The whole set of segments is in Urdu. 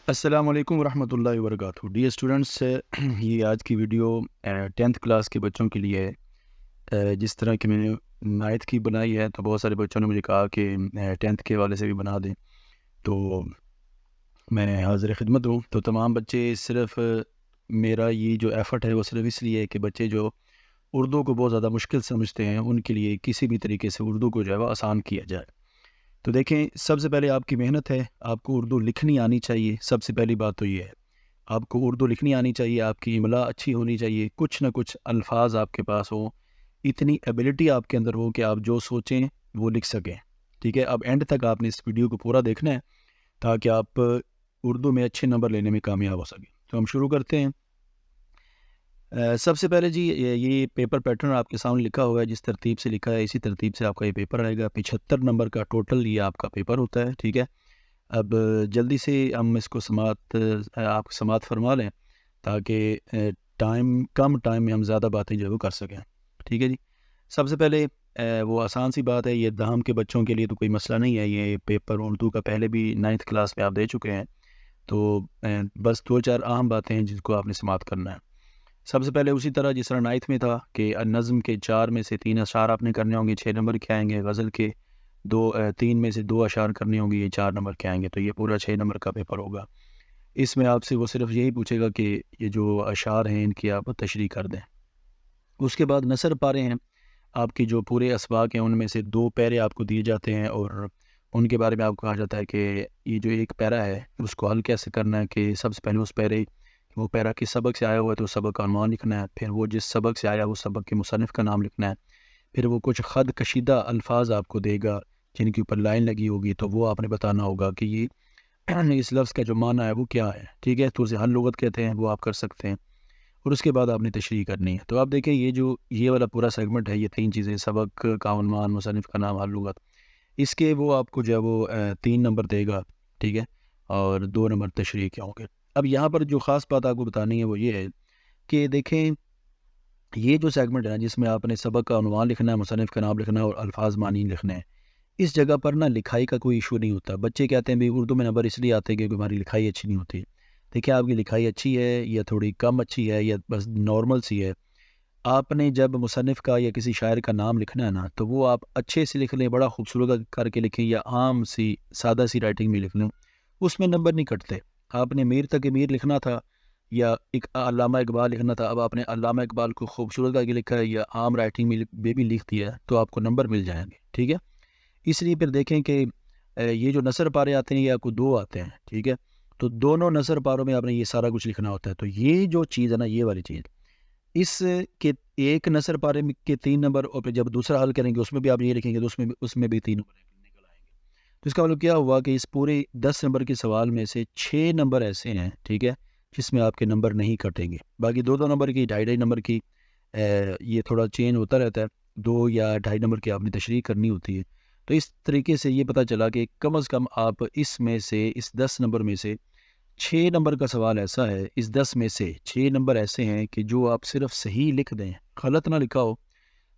السلام علیکم ورحمۃ اللہ وبرکاتہ ڈیئر اسٹوڈنٹس، یہ آج کی ویڈیو 10th کلاس کے بچوں کے لیے ہے۔ جس طرح کہ میں نے 9th کی بنائی ہے تو بہت سارے بچوں نے مجھے کہا کہ 10th کے حوالے سے بھی بنا دیں، تو میں حاضر خدمت ہوں۔ تو تمام بچے صرف میرا یہ جو ایفرٹ ہے وہ صرف اس لیے ہے کہ بچے جو اردو کو بہت زیادہ مشکل سمجھتے ہیں ان کے لیے کسی بھی طریقے سے اردو کو جو ہے وہ آسان کیا جائے۔ تو دیکھیں، سب سے پہلے آپ کی محنت ہے، آپ کو اردو لکھنی آنی چاہیے۔ سب سے پہلی بات تو یہ ہے، آپ کو اردو لکھنی آنی چاہیے، آپ کی املا اچھی ہونی چاہیے، کچھ نہ کچھ الفاظ آپ کے پاس ہوں، اتنی ایبلٹی آپ کے اندر ہو کہ آپ جو سوچیں وہ لکھ سکیں۔ ٹھیک ہے، اب اینڈ تک آپ نے اس ویڈیو کو پورا دیکھنا ہے تاکہ آپ اردو میں اچھے نمبر لینے میں کامیاب ہو سکیں۔ تو ہم شروع کرتے ہیں۔ سب سے پہلے جی یہ پیپر پیٹرن آپ کے سامنے لکھا ہوا ہے، جس ترتیب سے لکھا ہے اسی ترتیب سے آپ کا یہ پیپر آئے گا۔ 75 نمبر کا ٹوٹل یہ آپ کا پیپر ہوتا ہے۔ ٹھیک ہے، اب جلدی سے ہم اس کو آپ سماعت فرما لیں تاکہ کم ٹائم میں ہم زیادہ باتیں جو ہے وہ کر سکیں۔ ٹھیک ہے جی، سب سے پہلے وہ آسان سی بات ہے، یہ دہم کے بچوں کے لیے تو کوئی مسئلہ نہیں ہے، یہ پیپر اردو کا پہلے بھی 9th کلاس میں آپ دے چکے ہیں، تو بس 2-4 اہم باتیں ہیں جن کو آپ نے سماعت کرنا ہے۔ سب سے پہلے اسی طرح جس طرح 9th میں تھا کہ نظم کے 4 میں سے 3 اشعار آپ نے کرنے ہوں گے، 6 نمبر کے آئیں گے۔ غزل کے 3 میں سے 2 اشعار کرنے ہوں گے، یہ 4 نمبر کے آئیں گے، تو یہ پورا 6 نمبر کا پیپر ہوگا۔ اس میں آپ سے وہ صرف یہی پوچھے گا کہ یہ جو اشعار ہیں ان کی آپ تشریح کر دیں۔ اس کے بعد نثر پارے ہیں، آپ کی جو پورے اسباق ہیں ان میں سے 2 پیرے آپ کو دیے جاتے ہیں اور ان کے بارے میں آپ کو کہا جاتا ہے کہ یہ جو ایک پیرا ہے اس کو حل کیسے کرنا ہے، کہ سب سے پہلے اس وہ پیرا کس سبق سے آیا ہوا ہے تو سبق کا عنوان لکھنا ہے، پھر وہ جس سبق سے آیا وہ سبق کے مصنف کا نام لکھنا ہے، پھر وہ کچھ خط کشیدہ الفاظ آپ کو دے گا جن کے اوپر لائن لگی ہوگی، تو وہ آپ نے بتانا ہوگا کہ یہ اس لفظ کا جو معنی ہے وہ کیا ہے۔ ٹھیک ہے، تو اسے ہر لغت کہتے ہیں، وہ آپ کر سکتے ہیں، اور اس کے بعد آپ نے تشریح کرنی ہے۔ تو آپ دیکھیں یہ والا پورا سیگمنٹ ہے، یہ 3 چیزیں، سبق کا عنوان، مصنف کا نام، ہر لغت، اس کے وہ آپ کو جو ہے وہ 3 نمبر دے گا۔ ٹھیک ہے، اور 2 نمبر تشریح کے ہوں گے۔ اب یہاں پر جو خاص بات آپ کو بتانی ہے وہ یہ ہے کہ دیکھیں، یہ جو سیگمنٹ ہے نا جس میں آپ نے سبق کا عنوان لکھنا ہے، مصنف کا نام لکھنا ہے اور الفاظ معنی لکھنے ہیں، اس جگہ پر نا لکھائی کا کوئی ایشو نہیں ہوتا۔ بچے کہتے ہیں بھی اردو میں نمبر اس لیے آتے ہیں کہ ہماری لکھائی اچھی نہیں ہوتی۔ دیکھیں، آپ کی لکھائی اچھی ہے یا تھوڑی کم اچھی ہے یا بس نارمل سی ہے، آپ نے جب مصنف کا یا کسی شاعر کا نام لکھنا ہے نا تو وہ آپ اچھے سے لکھ لیں، بڑا خوبصورت کر کے لکھیں یا عام سی سادہ سی رائٹنگ میں لکھ لیں، اس میں نمبر نہیں کٹتے۔ آپ نے میر تک میر لکھنا تھا یا ایک علامہ اقبال لکھنا تھا، اب آپ نے علامہ اقبال کو خوبصورت کر کے لکھا ہے یا عام رائٹنگ میں بھی لکھ دیا ہے تو آپ کو نمبر مل جائیں گے۔ ٹھیک ہے، اس لیے پھر دیکھیں کہ یہ جو نثر پارے آتے ہیں یہ آپ کو 2 آتے ہیں۔ ٹھیک ہے، تو دونوں نثر پاروں میں آپ نے یہ سارا کچھ لکھنا ہوتا ہے۔ تو یہ جو چیز ہے نا، یہ والی چیز، اس کے ایک نثر پارے کے 3 نمبر، اور پھر جب دوسرا حل کریں گے اس میں بھی آپ یہ لکھیں گے تو اس میں بھی 3 نمبر نکل آئیں گے۔ تو اس کا مطلب کیا ہوا کہ اس پورے 10 نمبر کے سوال میں سے 6 نمبر ایسے ہیں، ٹھیک ہے، جس میں آپ کے نمبر نہیں کٹیں گے۔ باقی 2 نمبر کی، 2.5 نمبر کی، یہ تھوڑا چینج ہوتا رہتا ہے، 2 یا 2.5 نمبر کی آپ نے تشریح کرنی ہوتی ہے۔ تو اس طریقے سے یہ پتہ چلا کہ کم از کم آپ اس میں سے، اس 10 نمبر میں سے 6 نمبر کا سوال ایسا ہے، اس 10 میں سے 6 نمبر ایسے ہیں کہ جو آپ صرف صحیح لکھ دیں، غلط نہ لکھا ہو،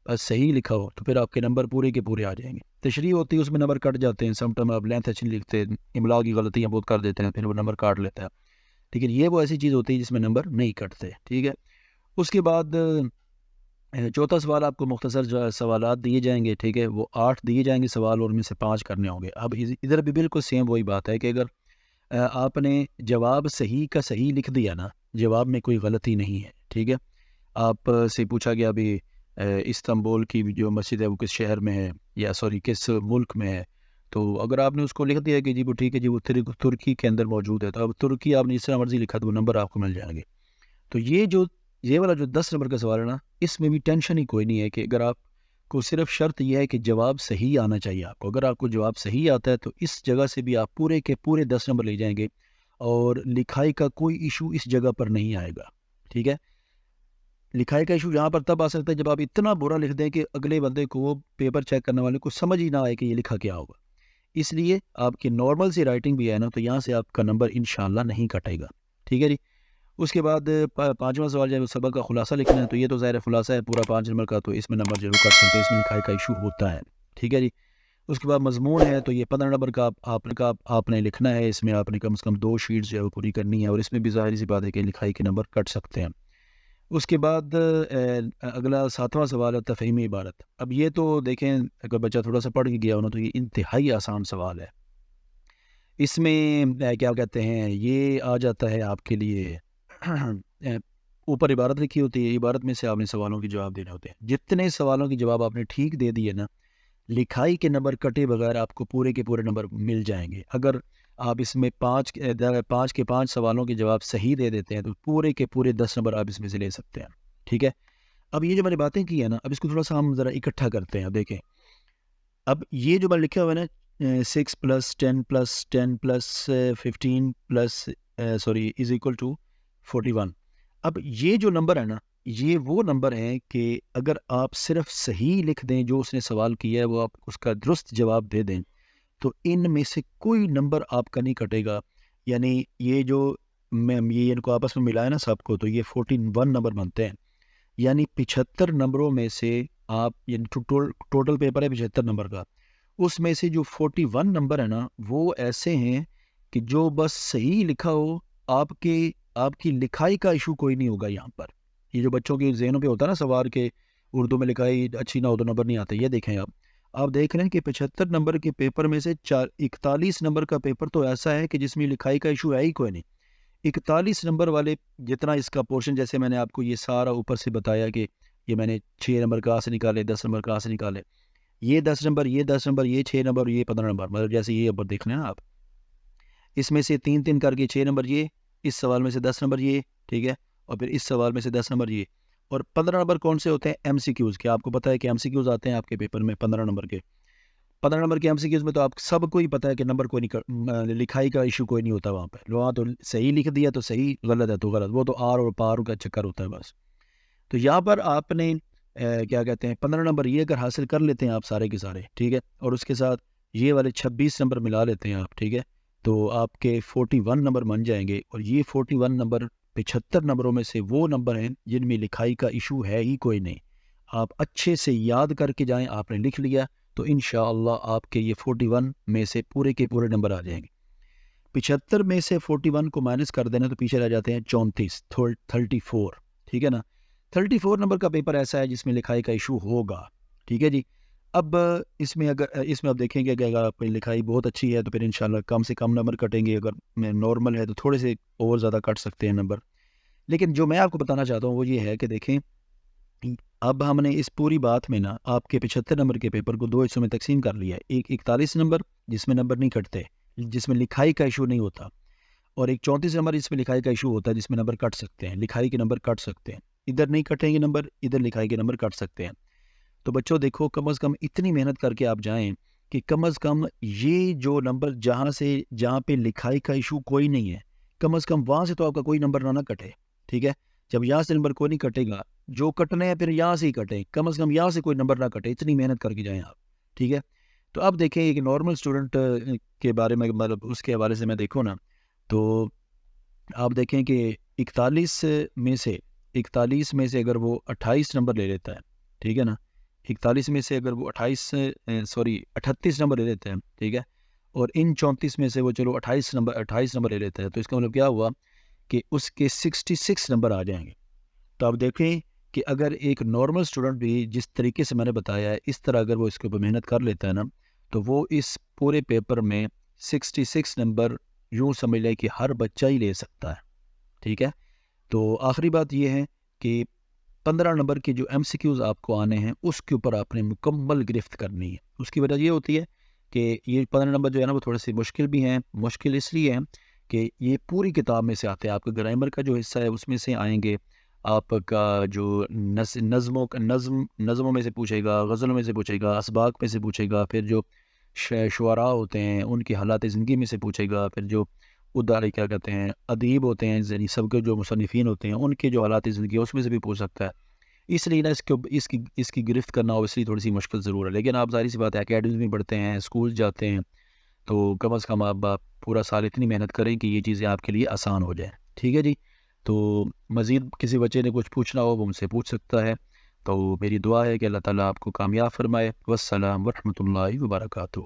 بس صحیح لکھا ہو، تو پھر آپ کے نمبر پورے کے پورے آ جائیں گے۔ تشریح ہوتی ہے اس میں نمبر کٹ جاتے ہیں، سم ٹائم آپ لینتھ اچھی نہیں لکھتے، املا کی غلطیاں بہت کر دیتے ہیں، پھر وہ نمبر کاٹ لیتا ہے، لیکن یہ وہ ایسی چیز ہوتی ہے جس میں نمبر نہیں کٹتے۔ ٹھیک ہے، اس کے بعد چوتھا سوال آپ کو مختصر جو سوالات دیے جائیں گے، ٹھیک ہے، وہ 8 دیے جائیں گے سوال اور ان میں سے 5 کرنے ہوں گے۔ اب ادھر بھی بالکل سیم وہی بات ہے کہ اگر آپ نے جواب صحیح کا صحیح لکھ دیا نا، جواب میں کوئی غلطی نہیں ہے، ٹھیک ہے، آپ سے پوچھا گیا ابھی استنبول کی جو مسجد ہے وہ کس شہر میں ہے یا کس ملک میں ہے، تو اگر آپ نے اس کو لکھ دیا کہ جی وہ ٹھیک ہے جی وہ ترکی کے اندر موجود ہے، تو اب ترکی آپ نے جس طرح مرضی لکھا تو وہ نمبر آپ کو مل جائیں گے۔ تو یہ والا جو 10 نمبر کا سوال ہے نا، اس میں بھی ٹینشن ہی کوئی نہیں ہے کہ اگر آپ کو صرف شرط یہ ہے کہ جواب صحیح آنا چاہیے آپ کو، اگر آپ کو جواب صحیح آتا ہے تو اس جگہ سے بھی آپ پورے کے پورے 10 نمبر لے جائیں گے اور لکھائی کا کوئی ایشو اس جگہ پر نہیں آئے گا۔ ٹھیک ہے، لکھائی کا ایشو یہاں پر تب آ سکتا ہے جب آپ اتنا برا لکھ دیں کہ اگلے بندے کو، وہ پیپر چیک کرنے والے کو سمجھ ہی نہ آئے کہ یہ لکھا کیا ہوگا۔ اس لیے آپ کی نارمل سی رائٹنگ بھی ہے نا، تو یہاں سے آپ کا نمبر انشاءاللہ نہیں کٹے گا۔ ٹھیک ہے جی، اس کے بعد 5واں سوال جو ہے سبق کا خلاصہ لکھنا ہے، تو یہ تو ظاہر خلاصہ ہے پورا 5 نمبر کا، تو اس میں نمبر ضرور کٹ سکتے ہیں، اس میں لکھائی کا ایشو ہوتا ہے۔ ٹھیک ہے جی، اس کے بعد مضمون ہے تو یہ 15 نمبر کا آپ نے لکھنا ہے. اس میں آپ نے کم سے کم 2 شیٹس جو ہے وہ پوری کرنی ہے، اور اس میں بھی ظاہر سی بات ہے کہ لکھائی کے نمبر کٹ سکتے ہیں. اس کے بعد اگلا 7واں سوال ہے تفہیمی عبارت. اب یہ تو دیکھیں اگر بچہ تھوڑا سا پڑھ کے گیا ہونا تو یہ انتہائی آسان سوال ہے. اس میں کیا کہتے ہیں، یہ آ جاتا ہے آپ کے لیے اوپر عبارت لکھی ہوتی ہے، عبارت میں سے آپ نے سوالوں کے جواب دینے ہوتے ہیں. جتنے سوالوں کے جواب آپ نے ٹھیک دے دیے نا، لکھائی کے نمبر کٹے بغیر آپ کو پورے کے پورے نمبر مل جائیں گے. اگر آپ اس میں 5 کے 5 سوالوں کے جواب صحیح دے دیتے ہیں تو پورے کے پورے 10 نمبر آپ اس میں سے لے سکتے ہیں. ٹھیک ہے. اب یہ جو میں نے باتیں کی ہیں نا، اب اس کو تھوڑا سا ہم ذرا اکٹھا کرتے ہیں. دیکھیں اب یہ جو میں لکھا ہوا ہے نا 6 + 10 + 10 + 15 از اکول ٹو 41. اب یہ جو نمبر ہے نا، یہ وہ نمبر ہیں کہ اگر آپ صرف صحیح لکھ دیں جو اس نے سوال کیا ہے، وہ آپ اس کا درست جواب دے دیں تو ان میں سے کوئی نمبر آپ کا نہیں کٹے گا. یعنی یہ جو یہ ان کو آپس میں ملایا نا سب کو، تو یہ 41 نمبر بنتے ہیں. یعنی 75 نمبروں میں سے آپ، یعنی ٹوٹل پیپر ہے 75 نمبر کا، اس میں سے جو 41 نمبر ہے نا وہ ایسے ہیں کہ جو بس صحیح لکھا ہو، آپ کی لکھائی کا ایشو کوئی نہیں ہوگا یہاں پر. یہ جو بچوں کے ذہنوں پہ ہوتا ہے نا سوار کے اردو میں لکھائی اچھی نہ ہو تو نمبر نہیں آتے، یہ دیکھیں آپ دیکھ رہے ہیں کہ 75 نمبر کے پیپر میں سے 41 نمبر کا پیپر تو ایسا ہے کہ جس میں لکھائی کا ایشو ہے ہی کوئی نہیں. 41 نمبر والے جتنا اس کا پورشن، جیسے میں نے آپ کو یہ سارا اوپر سے بتایا کہ یہ میں نے 6 نمبر کہاں سے نکالے، 10 نمبر کہاں سے نکالے، یہ 10 نمبر، یہ 10 نمبر، یہ 6 نمبر، یہ 15 نمبر، مطلب جیسے یہ اوپر دیکھ رہے ہیں آپ، اس میں سے 3 کر کے 6 نمبر یہ، اس سوال میں سے 10 نمبر یہ، ٹھیک ہے، اور پھر اس سوال میں سے 10 نمبر یہ، اور 15 نمبر کون سے ہوتے ہیں؟ ایم سی کیوز کے. آپ کو پتہ ہے کہ ایم سی کیوز آتے ہیں آپ کے پیپر میں 15 نمبر کے. 15 نمبر کے ایم سی کیوز میں تو آپ سب کو ہی پتہ ہے کہ نمبر کوئی نہیں، لکھائی کا ایشو کوئی نہیں ہوتا وہاں پہ. وہاں تو صحیح لکھ دیا تو صحیح، غلط ہے تو غلط، وہ تو آر اور پار کا چکر ہوتا ہے بس. تو یہاں پر آپ نے کیا کہتے ہیں 15 نمبر یہ اگر حاصل کر لیتے ہیں آپ سارے کے سارے، ٹھیک ہے، اور اس کے ساتھ یہ والے 26 نمبر ملا لیتے ہیں آپ، ٹھیک ہے، تو آپ کے 41 نمبر بن جائیں گے. اور یہ 41 نمبر 75 نمبروں میں سے وہ نمبر ہیں جن میں لکھائی کا ایشو ہے ہی کوئی نہیں. آپ اچھے سے یاد کر کے جائیں، آپ نے لکھ لیا تو انشاءاللہ آپ کے یہ 41 میں سے پورے کے پورے نمبر آ جائیں گے. 75 میں سے 41 کو مائنس کر دینا تو پیچھے رہ جاتے ہیں 34، ٹھیک ہے نا. 34 نمبر کا پیپر ایسا ہے جس میں لکھائی کا ایشو ہوگا. ٹھیک ہے جی. اب اس میں آپ دیکھیں گے کہ اگر آپ کی لکھائی بہت اچھی ہے تو پھر انشاءاللہ کم سے کم نمبر کٹیں گے، اگر نارمل ہے تو تھوڑے سے اور زیادہ کٹ سکتے ہیں نمبر. لیکن جو میں آپ کو بتانا چاہتا ہوں وہ یہ ہے کہ دیکھیں اب ہم نے اس پوری بات میں نا آپ کے 75 نمبر کے پیپر کو 2 حصوں میں تقسیم کر لیا ہے. ایک 41 نمبر جس میں نمبر نہیں کٹتے، جس میں لکھائی کا ایشو نہیں ہوتا، اور ایک 34 نمبر جس میں لکھائی کا ایشو ہوتا ہے، جس میں نمبر کٹ سکتے ہیں، لکھائی کے نمبر کٹ سکتے ہیں. ادھر نہیں کٹیں گے نمبر، ادھر لکھائی کے نمبر کٹ سکتے ہیں. تو بچوں دیکھو کم از کم اتنی محنت کر کے آپ جائیں کہ کم از کم یہ جو نمبر جہاں پہ لکھائی کا ایشو کوئی نہیں ہے، کم از کم وہاں سے تو آپ کا کوئی نمبر نہ کٹے. ٹھیک ہے. جب یہاں سے نمبر کوئی نہیں کٹے گا، جو کٹنے ہیں پھر یہاں سے ہی کٹیں، کم از کم یہاں سے کوئی نمبر نہ کٹے. اتنی محنت کر کے جائیں آپ. ٹھیک ہے. تو اب دیکھیں ایک نارمل اسٹوڈنٹ کے بارے میں، مطلب اس کے حوالے سے میں دیکھوں نا، تو آپ دیکھیں کہ 41 میں سے اگر وہ 28 نمبر لے لیتا ہے، ٹھیک ہے نا، 41 میں سے اگر وہ 38 نمبر لے لیتے ہیں، ٹھیک ہے، اور ان 34 میں سے وہ چلو 28 نمبر لے لیتے ہیں، تو اس کا مطلب کیا ہوا کہ اس کے 66 نمبر آ جائیں گے. تو آپ دیکھیں کہ اگر ایک نارمل اسٹوڈنٹ بھی جس طریقے سے میں نے بتایا ہے اس طرح اگر وہ اس کے اوپر محنت کر لیتا ہے نا، تو وہ اس پورے پیپر میں 66 نمبر یوں سمجھ لے کہ ہر بچہ ہی لے سکتا ہے. ٹھیک ہے. تو آخری بات یہ ہے کہ 15 نمبر کے جو ایم سی کیوز آپ کو آنے ہیں اس کے اوپر آپ نے مکمل گرفت کرنی ہے. اس کی وجہ یہ ہوتی ہے کہ یہ 15 نمبر جو ہے نا وہ تھوڑے سے مشکل بھی ہیں. مشکل اس لیے ہیں کہ یہ پوری کتاب میں سے آتے ہیں. آپ کا گرامر کا جو حصہ ہے اس میں سے آئیں گے، آپ کا جو نظموں میں سے پوچھے گا، غزلوں میں سے پوچھے گا، اسباق میں سے پوچھے گا، پھر جو شعراء ہوتے ہیں ان کے حالات زندگی میں سے پوچھے گا، پھر جو کیا کہتے ہیں ادیب ہوتے ہیں، یعنی سب کے جو مصنفین ہوتے ہیں ان کے جو حالات زندگی اس میں سے بھی پوچھ سکتا ہے. اس لیے نا اس کی گرفت کرنا اوبیسلی تھوڑی سی مشکل ضرور ہے. لیکن آپ ظاہر سی بات ہے اکیڈمیز میں پڑھتے ہیں، اسکول جاتے ہیں، تو کم از کم آپ پورا سال اتنی محنت کریں کہ یہ چیزیں آپ کے لیے آسان ہو جائیں. ٹھیک ہے جی. تو مزید کسی بچے نے کچھ پوچھنا ہو وہ مجھ سے پوچھ سکتا ہے، تو میری دعا ہے کہ اللہ تعالیٰ آپ کو کامیاب فرمائے۔ والسلام ورحمۃ اللہ وبرکاتہ۔